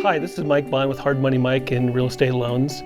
Hi, this is Mike Bonn with Hard Money Mike in Real Estate Loans.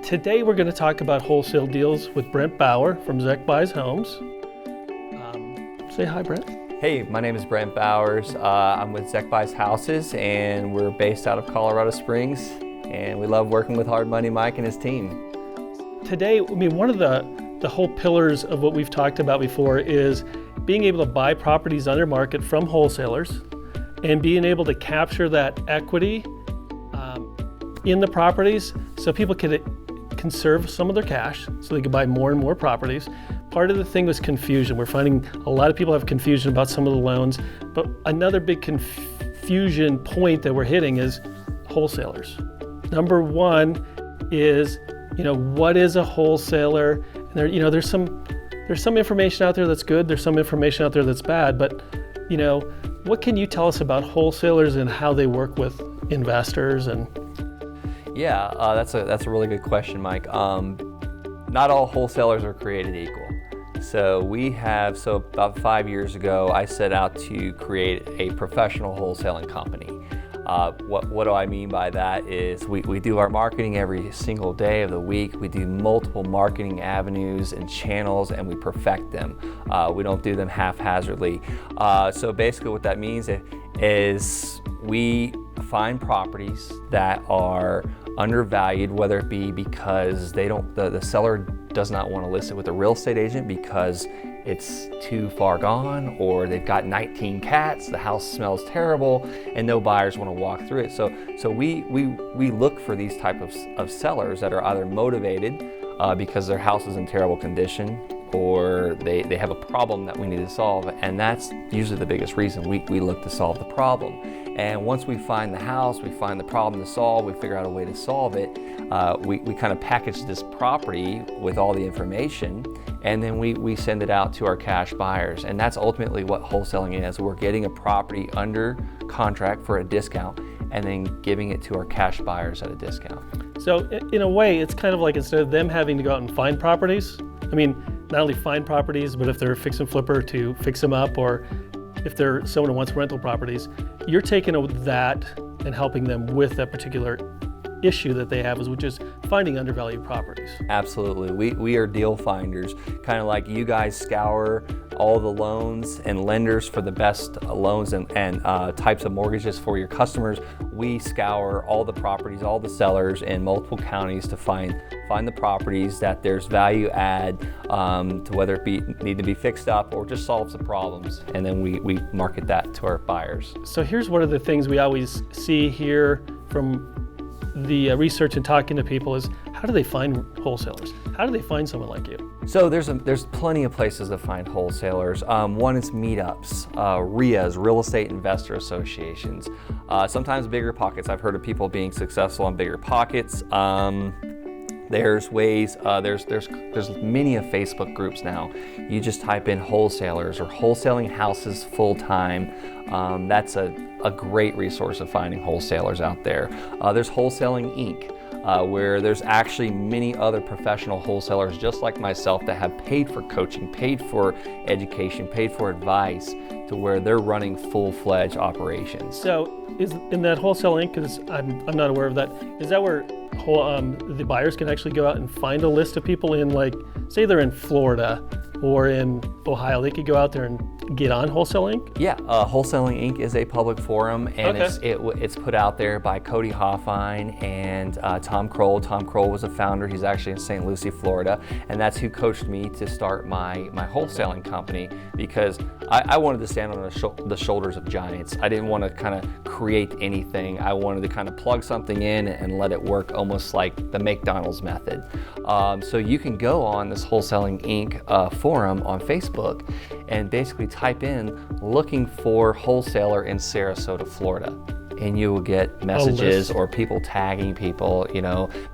Today we're going to talk about wholesale deals with Brent Bowers from Zech Buys Homes. Say hi, Brent. Hey, my name is Brent Bowers. I'm with Zech Buys Houses, and we're based out of Colorado Springs, and we love working with Hard Money Mike and his team. Today, one of the whole pillars of what we've talked about before is being able to buy properties under market from wholesalers and being able to capture that equity in the properties so people can conserve some of their cash so they can buy more and more properties. Part of the thing was confusion. We're finding a lot of people have confusion about some of the loans, but another big confusion point that we're hitting is wholesalers. Number one is, what is a wholesaler? And there's some information out there that's good, there's some information out there that's bad, but what can you tell us about wholesalers and how they work with investors? And Yeah, that's a really good question, Mike. Not all wholesalers are created equal. So about 5 years ago, I set out to create a professional wholesaling company. What do I mean by that is we do our marketing every single day of the week. We do multiple marketing avenues and channels, and we perfect them. We don't do them haphazardly. So basically what that means is we find properties that are undervalued, whether it be because the seller does not want to list it with a real estate agent because it's too far gone, or they've got 19 cats, the house smells terrible, and no buyers want to walk through it. So we look for these type of sellers that are either motivated because their house is in terrible condition, or they have a problem that we need to solve, and that's usually the biggest reason we look to solve the problem. And once we find the house, we find the problem to solve, we figure out a way to solve it, we kind of package this property with all the information, and then we send it out to our cash buyers. And that's ultimately what wholesaling is. We're getting a property under contract for a discount and then giving it to our cash buyers at a discount. so in a way, it's kind of like instead of them having to go out and find properties, not only find properties, but if they're a fix and flipper, to fix them up, or if they're someone who wants rental properties, you're taking that and helping them with that particular issue that they have, which is finding undervalued properties. Absolutely. We are deal finders, kind of like you guys scour all the loans and lenders for the best loans and types of mortgages for your customers. We scour all the properties, all the sellers in multiple counties to find the properties that there's value add to whether it need to be fixed up or just solves the problems, and then we market that to our buyers. So here's one of the things we always see here from the research and talking to people is, how do they find wholesalers? How do they find someone like you? So there's plenty of places to find wholesalers. One is meetups, RIAs, Real Estate Investor Associations, sometimes bigger pockets. I've heard of people being successful on bigger pockets. There's ways, there's many of Facebook groups now. You just type in wholesalers or wholesaling houses full-time. That's a great resource of finding wholesalers out there. There's Wholesaling Inc., where there's actually many other professional wholesalers just like myself that have paid for coaching, paid for education, paid for advice, to where they're running full-fledged operations. So is in that Wholesale Inc., because I'm not aware of that, is that where the buyers can actually go out and find a list of people in, like, say they're in Florida or in Ohio, they could go out there and get on Wholesale Inc.? Yeah, Wholesaling Inc. is a public forum, and Okay. it's put out there by Cody Hoffine and Tom Kroll. Tom Kroll was a founder. He's actually in St. Lucie, Florida, and that's who coached me to start my wholesaling company, because I wanted to stand on the shoulders of giants. I didn't want to kind of create anything. I wanted to kind of plug something in and let it work almost like the McDonald's method. So you can go on this Wholesaling Inc. Forum on Facebook and basically type in looking for wholesaler in Sarasota, Florida, and you will get messages or people tagging people,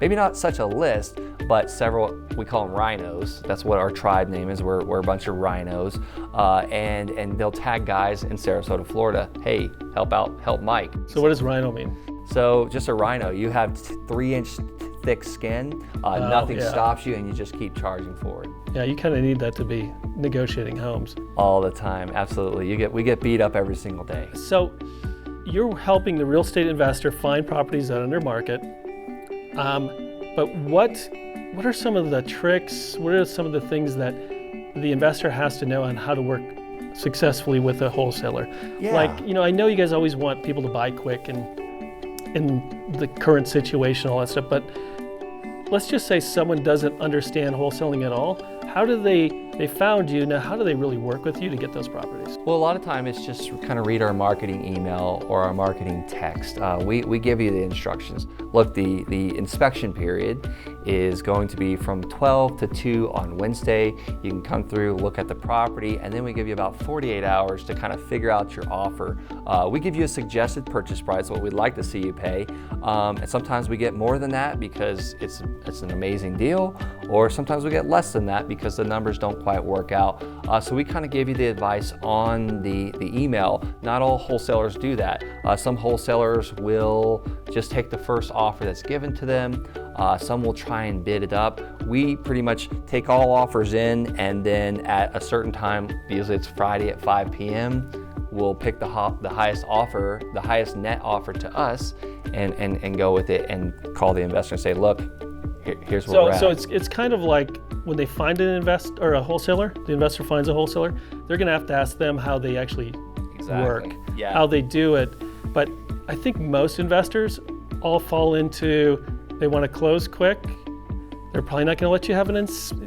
maybe not such a list, but several. We call them rhinos. That's what our tribe name is. We're a bunch of rhinos, and they'll tag guys in Sarasota, Florida. Hey, help Mike. So what does rhino mean? So just a rhino, you have 3-inch thick skin, nothing stops you, and you just keep charging forward. Yeah, you kind of need that to be negotiating homes. All the time, absolutely. We get beat up every single day. So you're helping the real estate investor find properties that are under market. But what are some of the tricks? What are some of the things that the investor has to know on how to work successfully with a wholesaler? Yeah. Like, I know you guys always want people to buy quick and in the current situation, all that stuff, but let's just say someone doesn't understand wholesaling at all. How do they found you, now how do they really work with you to get those properties? Well, a lot of time it's just kind of read our marketing email or our marketing text. We give you the instructions. Look, the inspection period is going to be from 12 to 2 on Wednesday. You can come through, look at the property, and then we give you about 48 hours to kind of figure out your offer. We give you a suggested purchase price, what we'd like to see you pay. And sometimes we get more than that because it's an amazing deal, or sometimes we get less than that because the numbers don't quite work out. So we kind of give you the advice on the email. Not all wholesalers do that. Some wholesalers will just take the first offer that's given to them. Some will try and bid it up. We pretty much take all offers in, and then at a certain time, usually it's Friday at 5 p.m., we'll pick the highest offer, the highest net offer to us, and go with it and call the investor and say, look, here's where we're at. So it's kind of like when they find a wholesaler, the investor finds a wholesaler, they're going to have to ask them how they actually work, yeah. how they do it. But I think most investors all fall into, they want to close quick. They're probably not going to let you have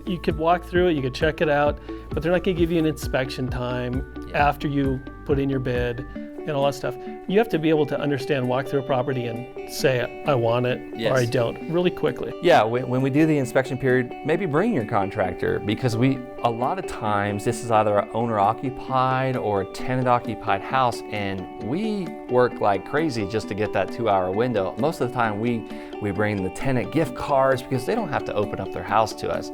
you could walk through it, you could check it out, but they're not going to give you an inspection time after you put in your bid and all that stuff. You have to be able to understand, walk through a property and say, I want it, or I don't, really quickly. Yeah, when we do the inspection period, maybe bring your contractor, because a lot of times this is either an owner-occupied or a tenant-occupied house, and we work like crazy just to get that 2-hour window. Most of the time we bring the tenant gift cards because they don't have to open up their house to us.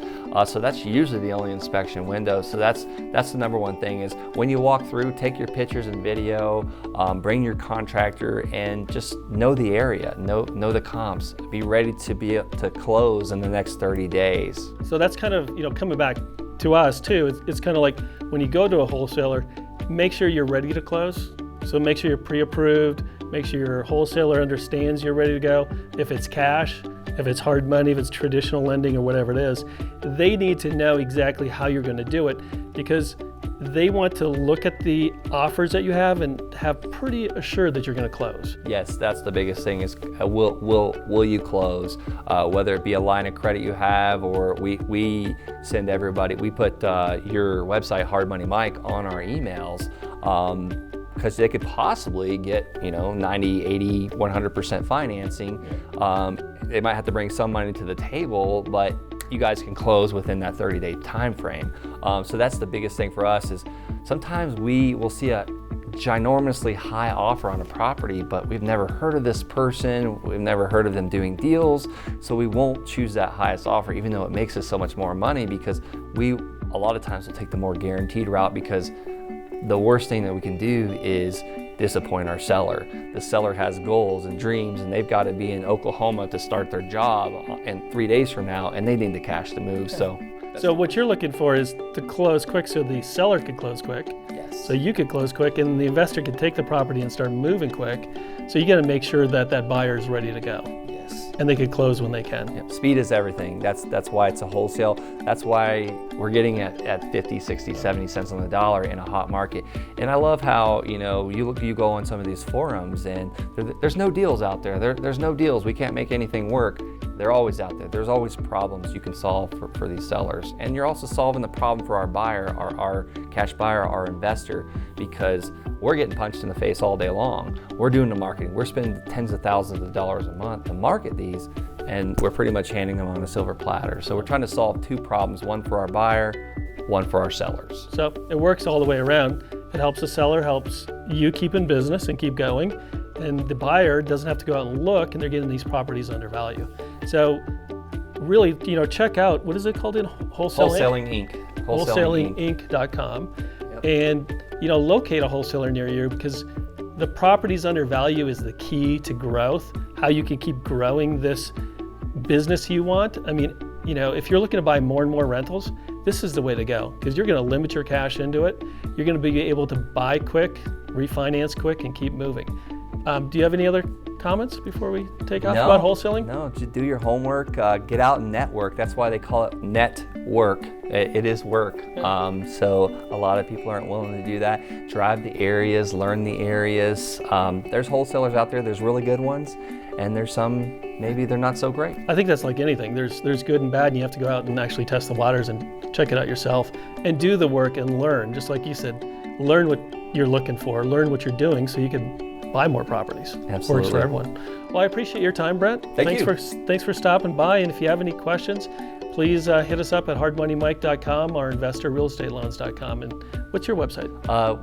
So that's usually the only inspection window. So that's the number one thing is when you walk through, take your pictures and video, bring your contractor, and just know the area, know the comps, be ready to close in the next 30 days. So that's kind of, coming back to us too, it's kind of like when you go to a wholesaler, make sure you're ready to close. So make sure you're pre-approved, make sure your wholesaler understands you're ready to go. If it's cash, if it's hard money, if it's traditional lending or whatever it is, they need to know exactly how you're going to do it, because they want to look at the offers that you have and have pretty assured that you're going to close. Yes, that's the biggest thing is will you close? Whether it be a line of credit you have, or we send everybody, we put your website, Hard Money Mike, on our emails, because they could possibly get 90, 80, 100% financing. They might have to bring some money to the table, but you guys can close within that 30-day time frame. So that's the biggest thing for us is sometimes we will see a ginormously high offer on a property, but we've never heard of this person, we've never heard of them doing deals, so we won't choose that highest offer, even though it makes us so much more money, because we a lot of times will take the more guaranteed route, because the worst thing that we can do is disappoint our seller. The seller has goals and dreams, and they've got to be in Oklahoma to start their job in 3 days from now, and they need the cash to move. So what you're looking for is to close quick so the seller can close quick. Yes. So you could close quick and the investor can take the property and start moving quick. So you got to make sure that buyer is ready to go. Yes. And they can close when they can. Yep. Speed is everything. That's why it's a wholesale. That's why we're getting at 50, 60, 70 cents on the dollar in a hot market. And I love how, you go on some of these forums and there's no deals out there. There's no deals. We can't make anything work. They're always out there. There's always problems you can solve for these sellers. And you're also solving the problem for our buyer, our cash buyer, our investor, because we're getting punched in the face all day long. We're doing the marketing. We're spending tens of thousands of dollars a month to market these, and we're pretty much handing them on a silver platter. So we're trying to solve two problems, one for our buyer, one for our sellers. So it works all the way around. It helps the seller, helps you keep in business and keep going, and the buyer doesn't have to go out and look, and they're getting these properties under value. So really, check out, what is it called in Wholesale? Wholesaling Inc. Wholesalinginc.com. Yep. And locate a wholesaler near you, because the properties under value is the key to growth, how you can keep growing this business you want. I mean, if you're looking to buy more and more rentals, this is the way to go, because you're going to limit your cash into it. You're going to be able to buy quick, refinance quick, and keep moving. Do you have any other comments before we take off No, about wholesaling? No, just do your homework, get out and network. That's why they call it network. It is work. So a lot of people aren't willing to do that. Drive the areas, learn the areas. There's wholesalers out there, there's really good ones, and there's some, maybe they're not so great. I think that's like anything. There's good and bad, and you have to go out and actually test the waters and check it out yourself and do the work and learn. Just like you said, learn what you're looking for, learn what you're doing so you can buy more properties. Absolutely. Works for everyone. Well, I appreciate your time, Brent. Thanks for stopping by. And if you have any questions, please hit us up at hardmoneymike.com or investorrealestataloans.com. And what's your website?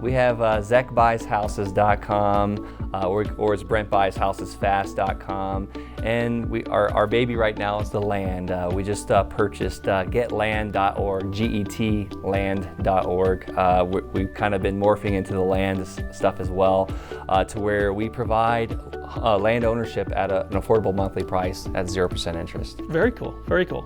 We have ZechBuysHouses.com or it's BrentBuysHousesFast.com. And our baby right now is the land. We just purchased getland.org, getland.org. We've kind of been morphing into the land stuff as well, to where we provide land ownership at an affordable monthly price at 0% interest. Very cool. Very cool.